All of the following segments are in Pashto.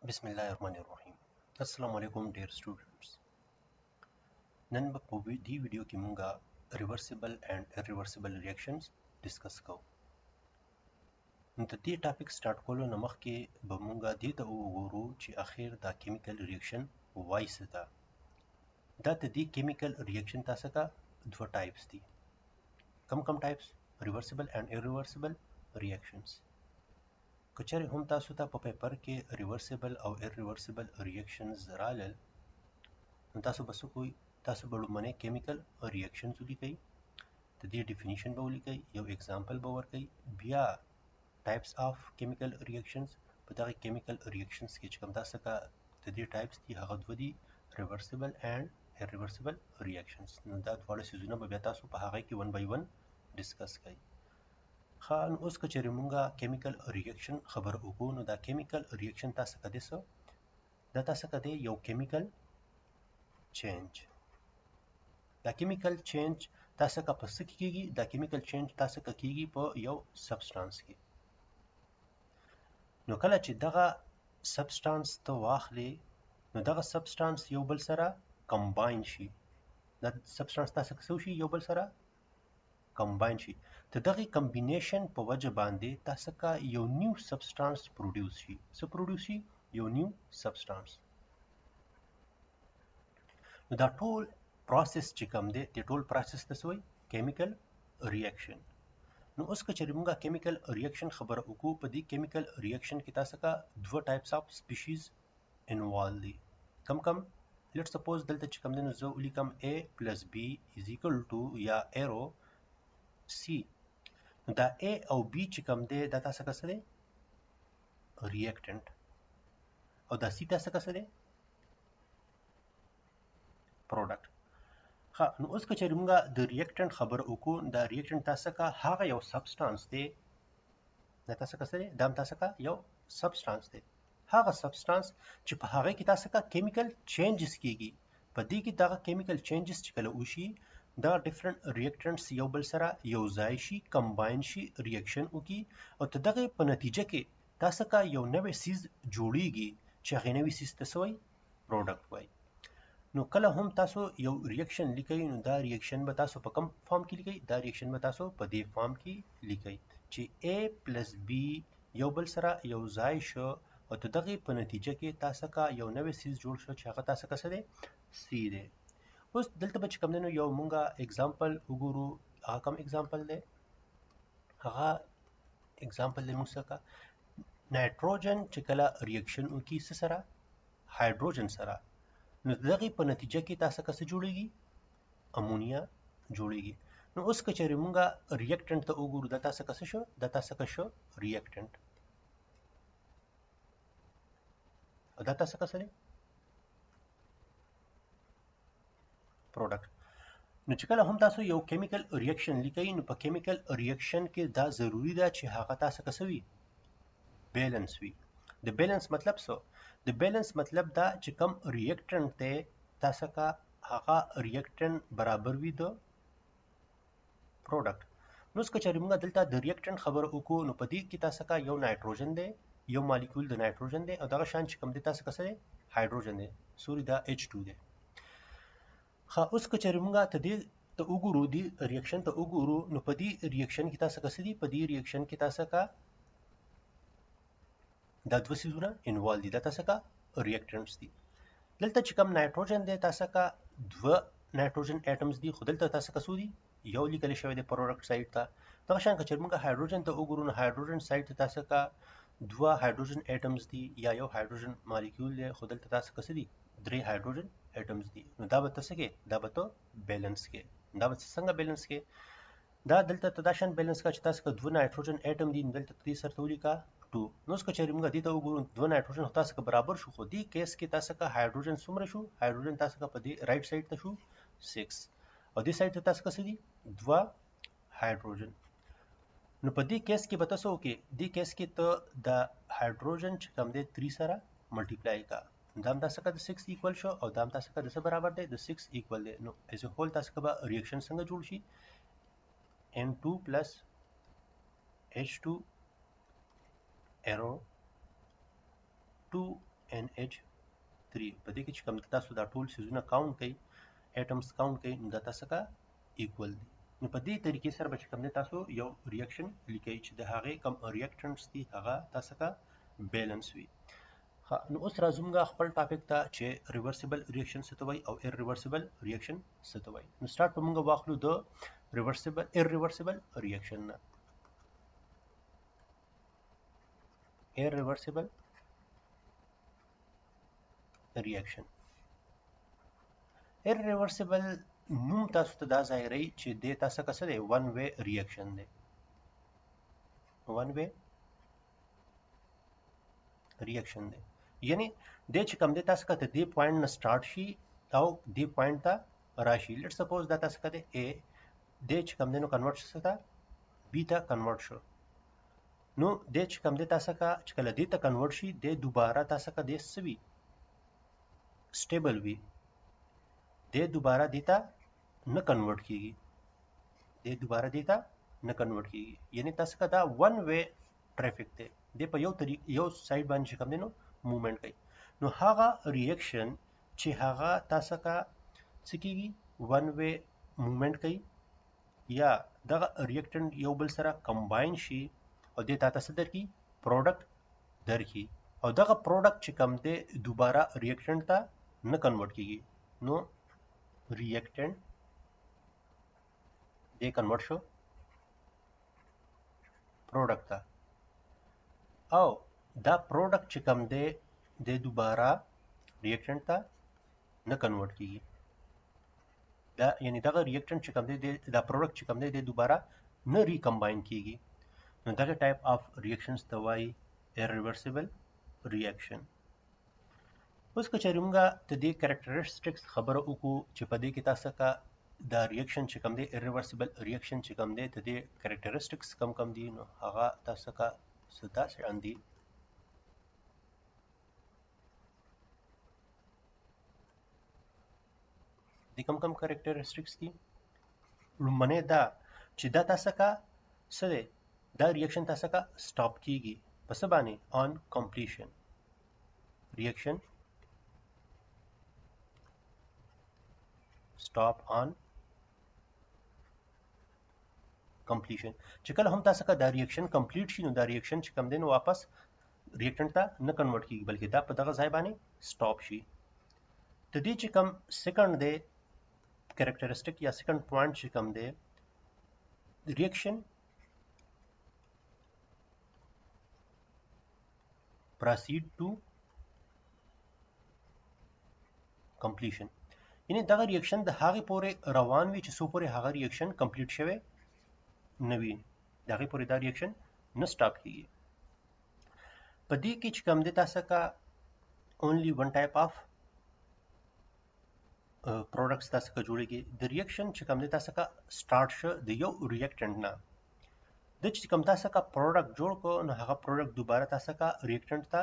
बिस्मिल्लाहिर्रहमानिर्रहीम। अस्सलाम वालेकुम dear students. None په دې ویډیو کې مونږه ریورسیبل اینڈ irreversible reactions ډیسکس کوو. نو د دې ټاپک سٹارټ کولو نه مخکې به مونږه دې ته وګورو چې اخر دا کیمیکل ریاکشن وای څه ده. دا د دې کیمیکل ریاکشن تاسو کا دوه ټایپس دي. کم ټایپس؟ ریورسیبل اینڈ irreversible reactions. کچره هم تاسو ته په پیپر کې ریورسیبل او irreversible reactions رالل، نو تاسو به څه کوئ؟ تاسو به لومړنی کیمیکل ریاکشنز ولیکئ، د دې ډیفینیشن به ولیکئ، یو اگزامپل به ورکئ، بیا ټایپس آف کیمیکل ریاکشنز. په دغه کیمیکل ریاکشنز کې چې کوم تاسو کا د دې ټایپس دي هغه دوه دي، ریورسیبل اینڈ irreversible reactions. نو دا دواړه سیزونه به بیا تاسو په هغه کې ون بای ون ډیسکس کړئ. ښه، نو اوس که چېرې مونږه کیمیکل ریاکشن خبره وکړو، نو دا کیمیکل ریاکشن تاسو کا دی څه؟ دا تاسو کا دی یو کیمیکل چینج. دا کیمیکل چینج تاسو کا په څه کې کیږي؟ دا کیمیکل چینج تاسو کا کیږي په یو سبسټانس کې. نو کله چې دغه سبسټانس ته واخلې، نو دغه سبسټانس یو بل سره کمباین شي. دا سبسټانس تاسو کا څه شي؟ یو بل سره کمباین شي. د دغه کمبینیشن په وجه باندې تاسو کا یو نیو سبسټانس پروډوس شي. څه پروډوس شي؟ یو نیو سبسټانس. نو دا ټول پروسس چې کوم دی، د ټول پروسس ته څه وایي؟ کیمیکل ریاکشن. نو اوس که چېرې مونږه کیمیکل ریاکشن خبره وکړو، په دې کیمیکل ریاکشن کې تاسو کا دوه ټایپس آف سپیشیز انوالو دي. کم لیټ سپوز دلته چې کوم دی، نو زه ولیکم A پلس B از ایکول ټو یا ایرو C. نو دا A او B چې کوم دی دا تاسو کا څه دی؟ ریاکټنټ. او دا C تاسو کا څه دی؟ پروډکټ. ها، نو اوس که چېرې مونږه د ریاکټنټ خبره وکړو، دا ریاکټنټ تاسو کا هغه یو سبسټانس دی، دا تاسو کا څه دی؟ دا هم تاسو کا یو سبسټانس دی. هغه سبسټانس چې په هغه کې تاسو کا کیمیکل چینجز کیږي. په دې کې دغه کیمیکل چینجز چې کله وشي، دا ډیفرنٹ ریاکټنټس یو بل سره یو ځای شي، کمباین شي، ریاکشن وکړي، او د دغه په نتیجه کې تاسو کا یو نوې سیز جوړیږي چې هغه نوې سیز ته څه وایي؟ پروډکټ وایي. نو کله هم تاسو یو ریاکشن لیکئ، نو دا ریاکشن به تاسو په کوم فارم کې لیکئ؟ دا ریاکشن به تاسو په دې فارم کې لیکئ چې A پلس B یو بل سره یو ځای شو، او د دغه په نتیجه کې تاسو کا یو نوې سیز جوړ شو چې هغه تاسو کا څه دی؟ C دی. اوس دلته به چې کوم دی، نو یو مونږه اگزامپل وګورو. هغه کوم اگزامپل دی؟ هغه اگزامپل دی مونږ څخه نایټروجن چې کله ریاکشن وکړي څه سره؟ هایدروجن سره. نو دغه په نتیجه کې تاسو کا څه جوړیږي؟ امونیا جوړیږي. نو اوس که چېرې مونږه ریاکټنټ ته وګورو، دا تاسو کا څه شو؟ دا تاسو کا شو ریاکټنټ. او دا تاسو کا څه دی؟ پروډکټ. نو چې کله هم تاسو یو کیمیکل ریاکشن لیکئ، نو په کیمیکل ریاکشن کې دا ضروری ده چې هغه تاسو کا څه وي؟ بیلنس وي. د بیلنس مطلب څه؟ د بیلنس مطلب دا چې کم ریاکټنټ دی تاسو کا هغه ریاکټنټ برابر وي د پروډکټ. نو څه چې موږ دلته د ریاکټنټ خبر وکړو، نو په دې کې تاسو کا یو نایټروجن دی، یو مالیکول د نایټروجن دی، او دغه شان چې کوم دی تاسو کا څه دی؟ هایدروجن دی. سوري دا H2 دی. ښه، اوس که چېرې موږ ته دې ته وګورو، دې ریاکشن ته وګورو، نو په دې ریاکشن کې تاسو کا څه دي؟ په دې ریاکشن کې تاسو کا دا دوه سیزونه انوالو دي، دا تاسو کا ریاکټنټس دي. دلته چې کوم نایټروجن دی تاسو کا دوه نایټروجن اټمز دي، خو دلته تاسو کا څو دي؟ یو لیکل شوی دی پروډکټ سایډ ته. دغه شان که چېرې موږ هایدروجن ته وګورو، نو هایدروجن سایډ ته تاسو کا دوه هایدروجن اټمز دي یا یو هایدروجن مالیکول دی، خو دلته تاسو کا څه دي؟ درې هایدروجن اټمز دي. نو دا به ته څه کې؟ دا به ته بیلنس کې. دا به څنګه بیلنس کې؟ دا دلته ته دا شان بیلنس کا چې تاسو کا دوه نایټروجن اټم دي، نو دلته دې سره ته ولیکه 2. نو څه چې موږ دې ته وګورو، دوه نایټروجن تاسو کا برابر شو، خو دې کیس کې تاسو کا هایدروجن څومره شو؟ هایدروجن تاسو کا په دې رائټ سایډ ته شو 6، او دې سایډ ته تاسو کا څه دي؟ دوه هایدروجن. نو په دې کیس کې به تاسو کې دې کیس کې ته د هایدروجن چې کوم دی 3 سره ملټیپلای کا، دا هم تاسو کا د 6 ایکوال شو، او دا هم تاسو کا د څه برابر دی؟ د 6 ایکوال دی. نو ایز ا هول تاسو کا به ریاکشن څنګه جوړ شي؟ N2 plus H2 arrow 2 NH3 په دې کې چې کوم تاسو دا ټول سیزونه کاونټ کړئ اټمز کاونټ کړئ نو دا تاسو کا ایکوال دي نو په دې طریقې سره به چې کوم تاسو یو ریاکشن لیکئ چې د هغې کوم ریاکټنټس دي هغه تاسو کا بیلانس وي نو اوس راځو موږ خپل ټاپک ته چې ریورسیبل ریاکشن څه ته وایي او ایرریورسیبل ریاکشن څه ته وایي نو سٹارټ به موږ واخلو د ایرریورسیبل ریاکشن نه irreversible reaction irreversible نوم تاسو ته دا ظاهري چې د تاسو څه دی ون وے ریاکشن دی ون وے ریاکشن دی یعنی د چې کوم د تاسو ته د پوینټ نه سٹارټ شي او د پوینټ ته راشي لیټ سپوز دا تاسو ته a د چې کوم د نو کنورټ شي ته b ته کنورټ شو نو د چې کوم د تاسو کا چې کله دې ته کنورټ شي د دوباره تاسو کا د سوي سټیبل وي د دوباره دیتا نه کنورټ کیږي یعنی تاسو کا دا ون وے ټریفیک دی د په یو سایډ باندې کوم دینو موومېنټ کوي نو هغه ریاکشن چې هغه تاسو کا سکیږي ون وے موومېنټ کوي یا دغه ریاکټنټ یو بل سره کمباین شي او د تاسو درکې پروډکټ درکې او دغه پروډکټ چې کوم دی دوباره ریاکټنټ ته نه کنورټ کیږي نو ریاکټنټ دې کنورټ شو پروډکټ ته او دا پروډکټ چې کوم دی د دوباره ریاکټنټ ته نه کنورټ کیږي دا یعنی دغه ریاکټنټ چې کوم دی دا پروډکټ چې کوم دی د دوباره نه ریکمباین کیږي نو دغه ټایپ اف ریاکشنز ته وایي irreversible reaction اوس که چېرې موږ د دې کریکټریسټکس خبره وکړو چې په دې کې تاسو کا دا ریاکشن چې کوم دی irreversible reaction چې کوم دی د دې کریکټریسټکس کم دي نو هغه تاسو کا ستا شان دي د کم کریکټریسټکس دي لومړنی دا چې دا تاسو کا څه دی دا ریاکشن تاسو کا سٹاپ کیږي پس باندې on completion reaction stop on completion چې کله هم تاسو کا دا ریاکشن کمپلیټ شي نو دا ریاکشن چې کوم دین واپس ریاکټنټ ته نه کنورټ کیږي بلکې دا په دغه ځای باندې سٹاپ شي د دې چې کوم سیکنډ دی کریکټریسټک یا سیکنډ پوینټ چې کوم دی ریاکشن proceed to completion یعنی دغه ریاکشن د هغه پورې روان وي چې څو پورې هغه ریاکشن کمپلیټ شوی نه وي دغه پورې دا ریاکشن نه سٹاپ کیږي په دې کې چې کوم د تاسو کا only one type of products تاسو کا جوړیږي د ریاکشن چې کوم د تاسو کا سٹارټ شو د یو ریاکټنټ نه د چې کوم تاسو کا پروډکټ جوړ کو نو هغه پروډکټ دوباره تاسو کا ریاکټنټ ته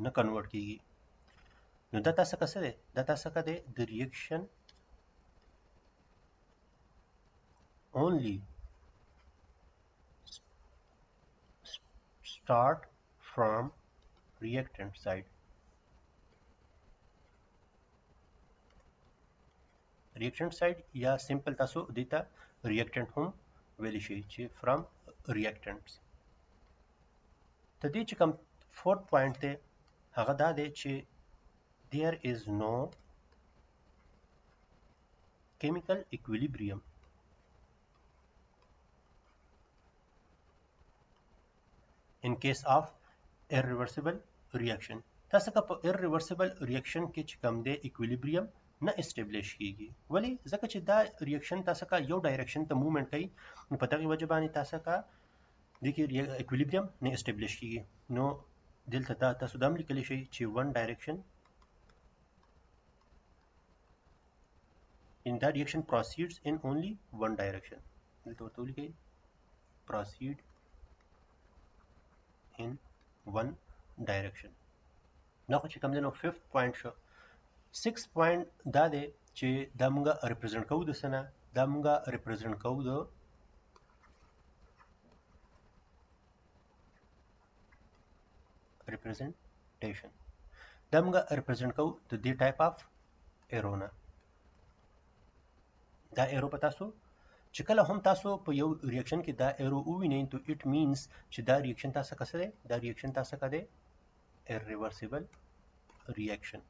نه کنورټ کیږي نو دا تاسو کا څه دی دا تاسو کا دی د ریاکشن only start from reactant side reactant side یا سمپل تاسو دیتا reactant هم ویل شي چې from reactants ته دې چې کوم فورث پوینټ دی هغه دا دی چې there is no chemical equilibrium in case of irreversible reaction تاسو کا په irreversible reaction کې چې کوم دی equilibrium نه اسټابلیش کیږي ولی ځکه چې دا ریاکشن تاسو کا یو ډایرکشن ته موومېنټ کوي نو په دغه وجه باندې تاسو کا د کې اکویلیبریم نه اسټابلیش کیږي نو دلته دا تاسو د لیکل شي چې ون ډایرکشن in that reaction proceeds in only one direction دلته ورته ولیکئ proceed in one direction نو چې کوم دی نو 5th پوینټ شو 6 پوینټ دا دی چې دا موږ ریپرزینټ کوو د سنه دا موږ ریپرزینټ کوو د representation دا موږ ریپرزنټ کوو د دې ټایپ اف ایرو نه. دا ایرو په تاسو چې کله هم تاسو په یو ریاکشن کې دا ایرو ووینئ نو اټ مینز چې دا ریاکشن تاسو څه دی، دا ریاکشن تاسو څه دی، irreversible reaction.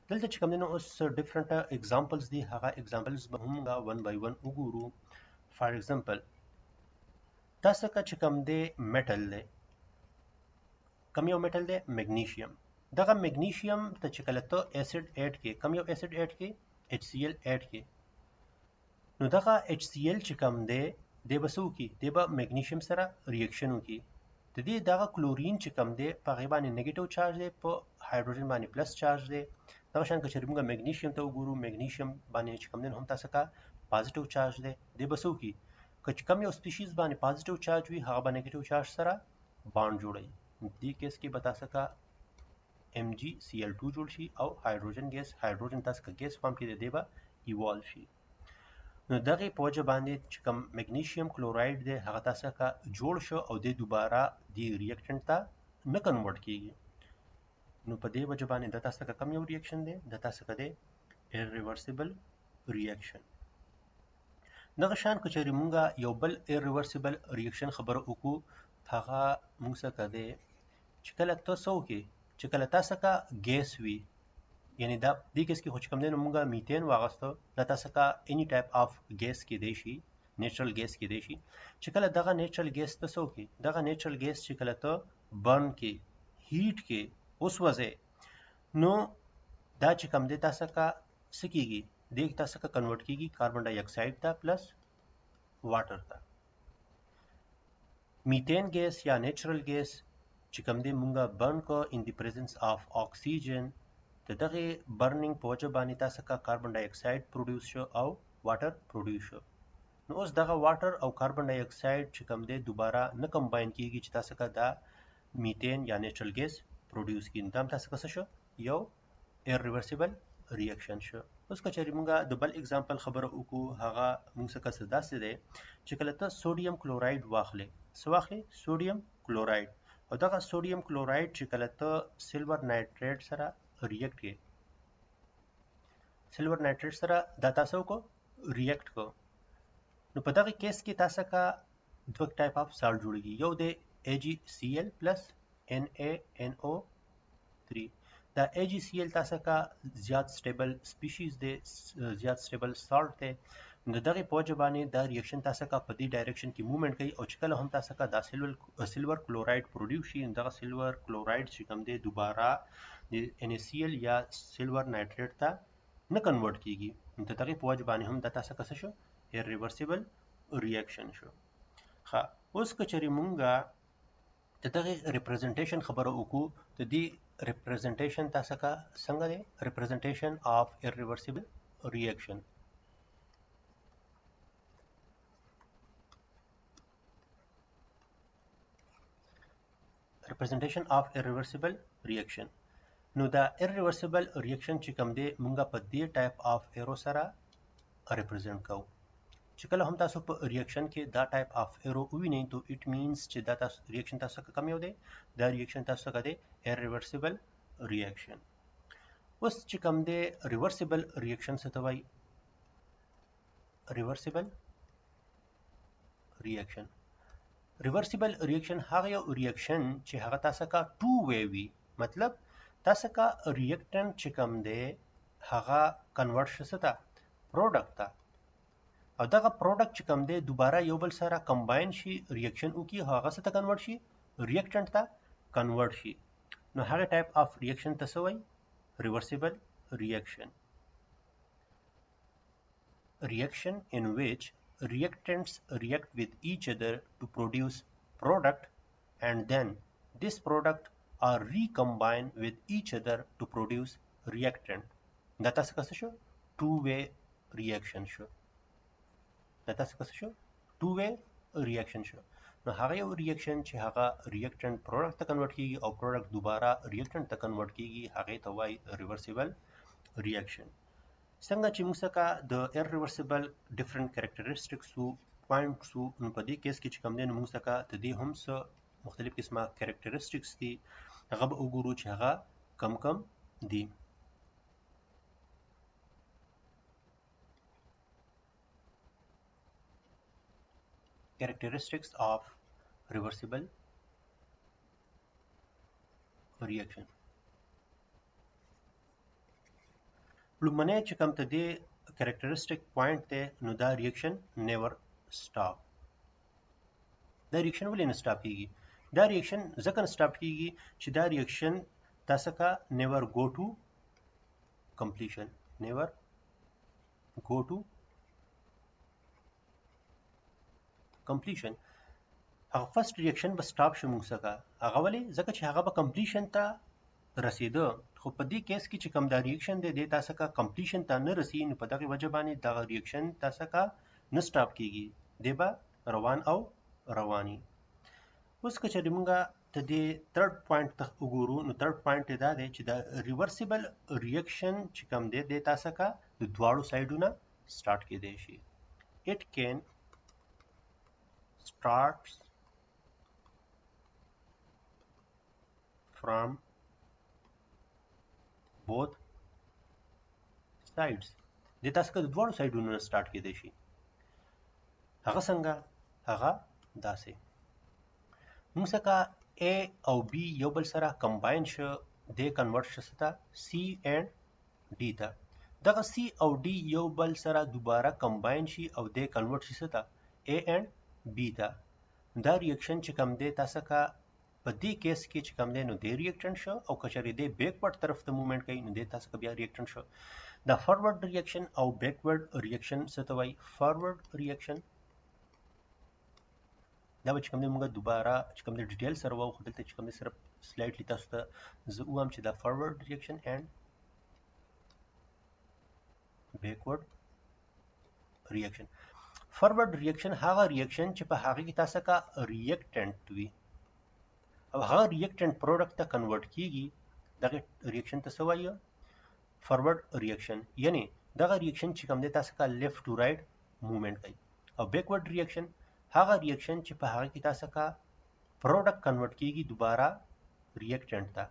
دلته چې کوم دی نو اوس ډیفرنٹ اگزامپلز دي، هغه اگزامپلز به هم ون بای ون وګورو. فار ایگزامپل تاسو که چې کوم دی میټل دی، کوم یو میټل دی، میګنیشیم. دغه میګنیشیم ته چې کله ته اسید اډ کې، کوم یو اسید اډ کې، HCl اډ کې، نو دغه HCl چې کوم دی دی به څه وکړي، دی به میګنیشیم سره ریاکشن وکړي. د دې دغه کلورین چې کوم دی په هغې باندې نیګیټیو چارج دی، په هایدروجن باندې پلس چارج دی. دغه شان که چېرې موږ میګنیشیم ته وګورو، میګنیشیم باندې چې کوم دی هم تاسو کا پازیټیو چارج دی، دی به څه وکړي، که چې کوم یو سپیشیز باندې پازیټیو چارج وي هغه به نیګیټیو چارج سره بانډ جوړوي. دې کیس کې به تاسو کا MgCl2 جوړ شي او هایدروجن ګیس، هایدروجن تاسو کا ګیس فارم کې دی به ایوالو شي. نو دغه په وجه باندې چې کوم میګنیشیم کلوراید دی هغه تاسو کا جوړ شو او د دوباره دی ریاکټنټ ته نه کنورټ کیږي. نو په دې وجه باندې د تاسو کا کم یو ریاکشن دی، د تاسو کا دی irreversible reaction. دغه شان که چېرې مونږ یو بل irreversible reaction خبره وکړو، هغه مونږ څه کوي چې کله تاسو وکړي چې کله تاسو کا ګیس وي، یعنی دا دې کیس کې خو چې کوم دی نو مونږ میتین واغستو، دا تاسو کا اني ټایپ اف ګیس کې دی شي، نیچرل ګیس کې دی شي. چې کله دغه نیچرل ګیس تاسو وکړي، دغه نیچرل ګیس چې کله ته برن کې هیټ کې اوس وځي، نو دا چې کوم دی تاسو کا څه کیږي، دې تاسو کا کنورټ کیږي کاربن ډای اکساید ته پلس واټر ته. میتین ګیس یا نیچرل ګیس چې کوم دی مونږه برن کو ان دی پریزنس اف اکسیجن، د دغه برنینګ په وجه باندې تاسو کا کاربن ډای اکساید پروډوس شو او واټر پروډوس شو. نو اوس دغه واټر او کاربن ډای اکساید چې کوم دی دوباره نه کمباین کیږي چې تاسو کا دا میتین یا نیچرل ګیس پروډوس کړي. دا تاسو کا څه شو، یو irreversible reaction شو. اوس که چېرې مونږ د بل اگزامپل خبره وکړو، هغه مونږ څخه څه داسې دی چې کله ته سوډیم کلوراید واخلې، څه واخلې، سوډیم کلوراید، او دغه سوډیم کلوراید چې کله ته سلور نایټریټ سره ریاکټ کې، سلور نایټریټ سره دا تاسو کو ریاکټ کو، نو په دغه کیس کې تاسو کا دوه ټایپ اف سالټ جوړیږي. یو دی AgCl plus NaNO3. دا AgCl تاسو کا زیات سټیبل سپیشیز دی، زیات سټیبل سالټ دی. نو دغه په وجه باندې دا ریاکشن تاسو کا په دې ډایرکشن کې موومېنټ کوي، او چې کله هم تاسو کا دا سلور کلوراید پروډوس شي، دغه سلور کلوراید چې کوم دی دوباره د NaCl یا سلور نایټریټ ته نه کنورټ کیږي. نو دغه په وجه باندې هم دا تاسو کا څه شو، irreversible reaction شو. ښه، اوس که چېرې مونږه د دغه ریپرزنټیشن خبره وکړو، د دې ریپرزنټیشن تاسو کا څنګه دی، ریپرزنټیشن اف irreversible reaction. representation of irreversible reaction. نو دا irreversible reaction چې کوم دی مونږه په دې ټایپ اف ایرو سره ریپرزنټ کوو. چې کله هم تاسو په ریاکشن کې دا ټایپ اف ایرو ووینئ، نو اټ مینز چې دا تاسو ریاکشن تاسو کم یو دی، دا ریاکشن تاسو کا دی irreversible reaction. اوس چې کوم دی ریورسیبل ریاکشن څه ته وایي، ریورسیبل ریاکشن. ریورسیبل ریاکشن هغه یو ریاکشن چې هغه تاسو کا ټو وی وي، مطلب تاسو کا ریاکټنټ چې کوم دی هغه کنورټ شته ته پروډکټ ته، او دغه پروډکټ چې کوم دی دوباره یو بل سره کمباین شي، ریاکشن وکړي، هغه څه ته کنورټ شي، ریاکټنټ ته کنورټ شي. نو هغه ټایپ اف ریاکشن ته څه وایي، ریورسیبل ریاکشن. Reaction in which reactants react with each other to produce product, and then this product are recombined with each other to produce reactant. دا تاسو څه شو، two way reaction شو. دا تاسو څه شو، two way reaction شو. نو هغه یو ریاکشن چې هغه ریاکټنټ پروډکټ ته کنورټ کیږي او پروډکټ دوباره ریاکټنټ ته کنورټ کیږي، هغه ته وایي ریورسیبل ریاکشن. څنګه چې موږ څخه د irreversible different characteristics او points او په دې کیس کې چې کوم دی نو موږ څخه د دې هم څه مختلف قسمه characteristics دي، هغه به وګورو چې هغه कम दी. Characteristics of reversible reaction. لومړنی چې کوم ته دی characteristic point دی نو دا reaction never stop. دا reaction ولې نه stop کیږي؟ دا reaction ځکه نه stop کیږي چې دا reaction تاسو کا never go to completion. never go to completion. هغه فرست ریاکشن به سټاپ شو موږ څخه. هغه ولې؟ ځکه چې هغه به کمپلیشن ته رسیده. خو په دې کیس کې چې کوم دا ریاکشن دی د تاسو کا کمپلیشن ته نه رسي، نو په دغه وجه باندې دا ریاکشن تاسو کا نه سټاپ کیږي، دی به روان او رواني. اوس که چېرې موږ ته دې تھرد پوینټ ته وګورو، نو تھرد پوینټ دا دی چې دا ریورسیبل ریاکشن چې کوم دی د تاسو کا د دواړو سایډونو سٹارټ کېدای شي. it can starts from both sides. د تاسو کا د دواړو سایډونو سٹارټ کېدای شي. هغه څنګه؟ هغه داسې موږ څخه A او B یو بل سره کمباین شو، د کنورټ شو ته C and D ته. دغه C او D یو بل سره دوباره کمباین شي او د کنورټ شي ته A and B ته. دا ریاکشن چې کوم دی تاسو کا په دې کیس کې چې کوم دی نو د ریاکټنټ شو، او کچری دی بیکورډ طرف ته موومېنټ کوي نو د تاسو کا بیا ریاکټنټ شو. دا فارورډ ریاکشن او بیکورډ ریاکشن څه ته وایي؟ فارورډ ریاکشن دا به چې کوم دی موږ دوباره چې کوم دی ډیټیل سره وو، خو دلته چې کوم دی صرف سلایټلی تاسو ته زه وایم چې دا فارورډ ریاکشن اینډ بیکورډ ریاکشن. فارورډ ریاکشن هغه ریاکشن چې په هغه کې تاسو کا ریاکټنټ وي او هغه ریاکټنټ پروډکټ ته کنورټ کیږي. دغه ریاکشن ته څه وایي؟ فارورډ ریاکشن. یعنی دغه ریاکشن چې کوم دی تاسو کا لیفټ ټو رائټ موومېنټ کوي. او بیکورډ ریاکشن هغه ریاکشن چې په هغه کې تاسو کا پروډکټ کنورټ کیږي دوباره ریاکټنټ ته.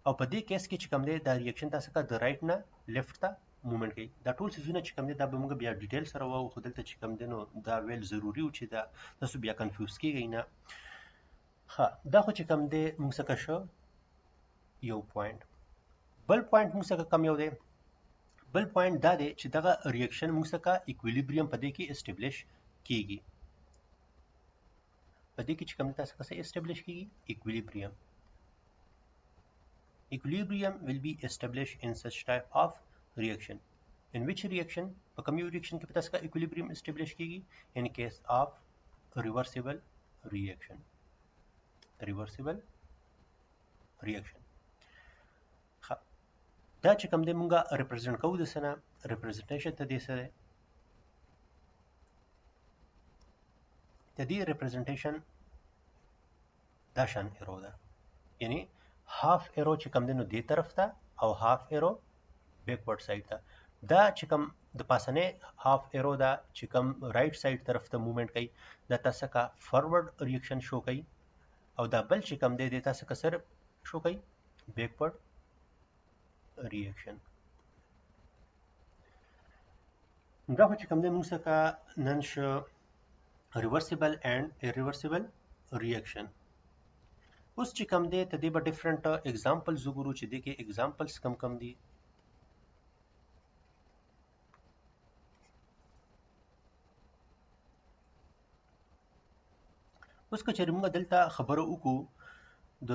او په دې کیس کې چې کوم دی دا ریاکشن تاسو کا د رائټ نه لیفټ ته موومېنټ کوي. دا ټول څیزونه چې کوم دی دا به موږ بیا ډیټیل سره وو، خو دلته چې کوم دی نو دا ویل ضروری و چې دا تاسو بیا کنفیوز کیږئ نه. ها دا خو چې کوم دی موږ څخه شو یو پوینټ. بل پوینټ موږ څخه کم یو دی. بل پوینټ دا دی چې دغه ریاکشن موږ څخه ایکویلیبریم په دې کې اسټابلیش کیږي. په دې کې چې کوم تاسو څخه اسټابلیش کیږي ایکویلیبریم. Equilibrium will be established in such type of reaction. In which reaction? په کوم یو ریاکشن کې تاسو کا equilibrium establish کیږي؟ In case of reversible reaction. Reversible reaction. دا چې کوم دی مونږه ریپرزینټ کوو د سنه ریپرزنټیشن ته دې سره د دې ریپرزنټیشن دا شان ایرو ده. یعنی هاف ایرو چې کوم دی نو دې طرف ته او هاف ایرو بیکورډ سایډ ته. دا چې کوم د پاسنه هاف ایرو دا چې کوم رائټ سایډ طرف ته موومېنټ کوي دا تاسو کا فارورډ ریاکشن شو کوي، او دا بل چې کوم دی د تاسو کا صرف شو کوي بیکورډ ریاکشن. دا خو چې کوم دی موږ څخه نن شو ریورسیبل اینڈ ایریورسیبل ریاکشن. اوس چې کوم دی ته دې به ډیفرنٹ اگزامپلز وګورو چې دې کې اگزامپلز کم کم دي. اوس که چېرې موږ دلته خبره وکړو د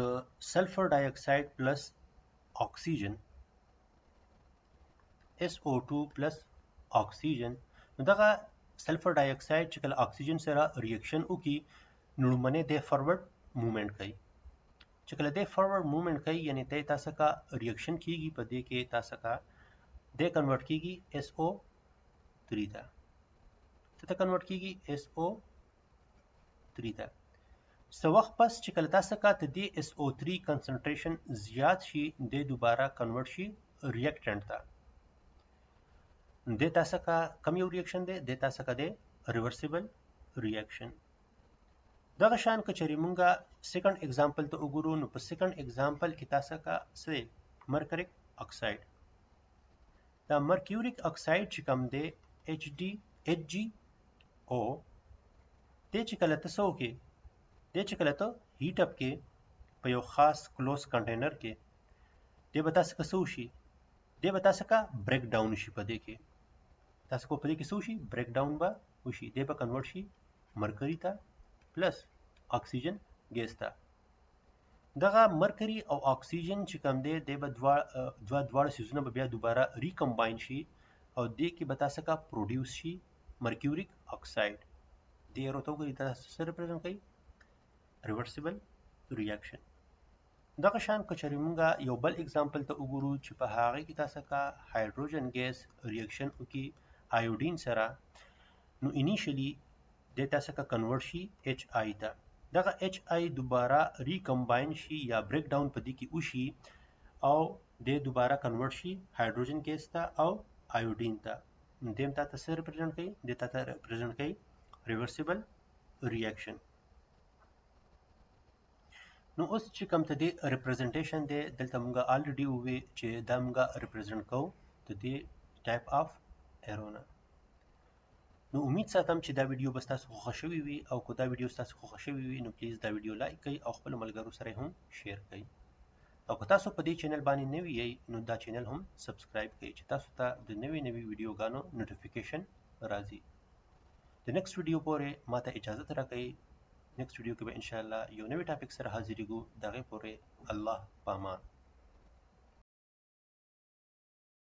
سلفر ډای اکساید پلس اکسیجن SO2 پلس اکسیجن، نو دغه سلفر ډای اکساید چې کله اکسیجن سره ریاکشن وکړي نو لومړنی د فارورډ موومېنټ کوي. چې کله د فارورډ موومېنټ کوي یعنی ته تاسو کا ریاکشن کیږي، په دې کې تاسو کا د کنورټ کیږي SO3 ته. څه ته کنورټ کیږي؟ SO3 ته. سو وخت پس چې کله تاسو کا ته د SO3 کنسنټریشن زیات شي د دوباره کنورټ شي ریاکټنټ ته. د تاسو کا کم یو ریاکشن دی، د تاسو کا د ریورسیبل ریاکشن. دغه شان کچري مونږه سیکنډ اگزامپل ته وګورو نو په سیکنډ اگزامپل کې تاسو کا څه مرکریک اکساید دا مرکیوریک اکساید چې کوم دی HgO د چې کله تاسو کې د چې کله ته هیټ اپ کې په یو خاص کلوز کنټینر کې د به تاسو کسو شي د به تاسو کا بریک ډاون شي په دې کې تاسو کو په دې کې سو شي بریک ډاون به وشي د به کنورټ شي مرکری ته پلس اکسیجن ګیس ته دغه مرکری او اکسیجن چې کوم دی د به دواړه سیزونه به بیا دوباره ریکمباین شي او د کې به تاسو کا پروډوس شي مرکیوریک اکساید د روتوګری تاسو سره ریپرزنټ کوي ریورسیبل ریاکشن دغه شان کچری مونږه یو بل اگزامپل ته وګورو چې په هغه کې تاسو کا هایدروجن ګیس ریاکشن وکي آیودین سره نو انیشلی د تاسو کا کنورټ شي HI ته دغه HI دوباره ریکمباین شي یا بریک ډاون پدې کې وشي او د دوباره کنورټ شي هایدروجن ګیس ته او آیودین ته دیم تاسو سره ریپرزنټ کوي د تاسو ریپرزنټ کوي ریورسیبل ریاکشن نو اوس چې کوم ته دی ریپرزنټیشن دی دلته مونږه الریډي وې چې دا مونږه ریپرزنټ کوو د دې ټایپ اف ایرونه نو امید ساتم چې دا ویډیو بس تاسو خوښ شوی وي او کو دا ویډیو تاسو خوښ شوی وي نو پلیز دا ویډیو لایک کړئ او خپل ملګرو سره هم شیر کړئ او که تاسو په دې چینل باندې نوی یې نو دا چینل هم سبسکرایب کړئ چې تاسو ته د نوی ویډیوګانو نوټیفیکیشن راځي د نیکسټ ویډیو پورې ماته اجازه راکړئ نیکسټ ویډیو کې به ان شاء الله یو نوی ټاپک سره حاضرېږو دغه پورې الله پامان